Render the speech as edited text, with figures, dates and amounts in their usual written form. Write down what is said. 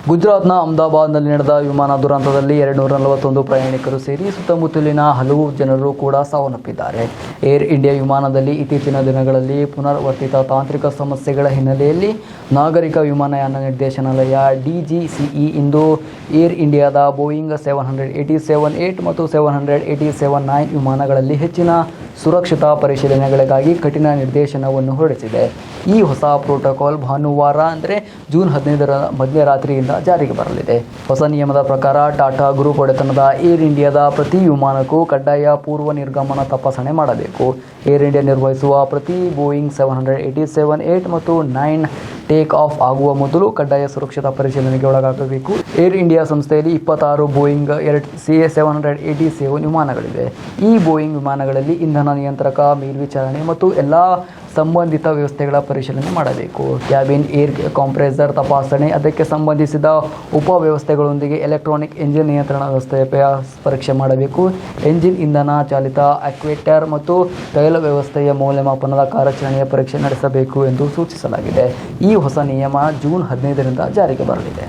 ಗುಜರಾತ್ನ ಅಹಮದಾಬಾದ್ನಲ್ಲಿ ನಡೆದ ವಿಮಾನ ದುರಂತದಲ್ಲಿ 241 ಪ್ರಯಾಣಿಕರು ಸೇರಿ ಸುತ್ತಮುತ್ತಲಿನ ಹಲವು ಜನರು ಕೂಡ ಸಾವನ್ನಪ್ಪಿದ್ದಾರೆ. ಏರ್ ಇಂಡಿಯಾ ವಿಮಾನದಲ್ಲಿ ಇತ್ತೀಚಿನ ದಿನಗಳಲ್ಲಿ ಪುನರಾವರ್ತಿತ ತಾಂತ್ರಿಕ ಸಮಸ್ಯೆಗಳ ಹಿನ್ನೆಲೆಯಲ್ಲಿ ನಾಗರಿಕ ವಿಮಾನಯಾನ ನಿರ್ದೇಶನಾಲಯ DGCA ಇಂದು ಏರ್ ಇಂಡಿಯಾದ ಬೋಯಿಂಗ್ 787-8 ಮತ್ತು 787-9 ವಿಮಾನಗಳಲ್ಲಿ ಹೆಚ್ಚಿನ ಸುರಕ್ಷತಾ ಪರಿಶೀಲನೆಗಳಿಗಾಗಿ ಕಠಿಣ ನಿರ್ದೇಶನವನ್ನು ಹೊರಡಿಸಿದೆ. ಈ ಹೊಸ ಪ್ರೋಟೋಕಾಲ್ ಭಾನುವಾರ ಅಂದರೆ ಜೂನ್ 15ರ ಮಧ್ಯರಾತ್ರಿಯಿಂದ ಜಾರಿಗೆ ಬರಲಿದೆ. ಹೊಸ ನಿಯಮದ ಪ್ರಕಾರ ಟಾಟಾ ಗ್ರೂಪ್ ಒಡೆತನದ ಏರ್ ಇಂಡಿಯಾದ ಪ್ರತಿ ವಿಮಾನಕ್ಕೂ ಕಡ್ಡಾಯ ಪೂರ್ವ ನಿರ್ಗಮನ ತಪಾಸಣೆ ಮಾಡಬೇಕು. ಏರ್ ಇಂಡಿಯಾ ನಿರ್ವಹಿಸುವ ಪ್ರತಿ ಬೋಯಿಂಗ್ 787-8 ಮತ್ತು 9 ಟೇಕ್ ಆಫ್ ಆಗುವ ಮೊದಲು ಕಡ್ಡಾಯ ಸುರಕ್ಷತಾ ಪರಿಶೀಲನೆಗೆ ಒಳಗಾಗಬೇಕು. ಏರ್ ಇಂಡಿಯಾ ಸಂಸ್ಥೆಯಲ್ಲಿ 26 ಬೋಯಿಂಗ್ 787 ವಿಮಾನಗಳಿವೆ. ಈ ಬೋಯಿಂಗ್ ವಿಮಾನಗಳಲ್ಲಿ ಇಂಧನ ನಿಯಂತ್ರಕ, ಮೇಲ್ವಿಚಾರಣೆ ಮತ್ತು ಎಲ್ಲ ಸಂಬಂಧಿತ ವ್ಯವಸ್ಥೆಗಳ ಪರಿಶೀಲನೆ ಮಾಡಬೇಕು. ಕ್ಯಾಬಿನ್ ಏರ್ ಕಾಂಪ್ರೆಸರ್ ತಪಾಸಣೆ, ಅದಕ್ಕೆ ಸಂಬಂಧಿಸಿದ ಉಪವ್ಯವಸ್ಥೆಗಳೊಂದಿಗೆ ಎಲೆಕ್ಟ್ರಾನಿಕ್ ಎಂಜಿನ್ ನಿಯಂತ್ರಣ ವ್ಯವಸ್ಥೆಯ ಪರೀಕ್ಷೆ ಮಾಡಬೇಕು. ಎಂಜಿನ್, ಇಂಧನ ಚಾಲಿತ ಆಕ್ಯುವೇಟರ್ ಮತ್ತು ತೈಲ ವ್ಯವಸ್ಥೆಯ ಮೌಲ್ಯಮಾಪನದ ಕಾರ್ಯಾಚರಣೆಯ ಪರೀಕ್ಷೆ ನಡೆಸಬೇಕು ಎಂದು ಸೂಚಿಸಲಾಗಿದೆ. ಈ ಹೊಸ ನಿಯಮ ಜೂನ್ 15ರಿಂದ ಜಾರಿಗೆ ಬರಲಿದೆ.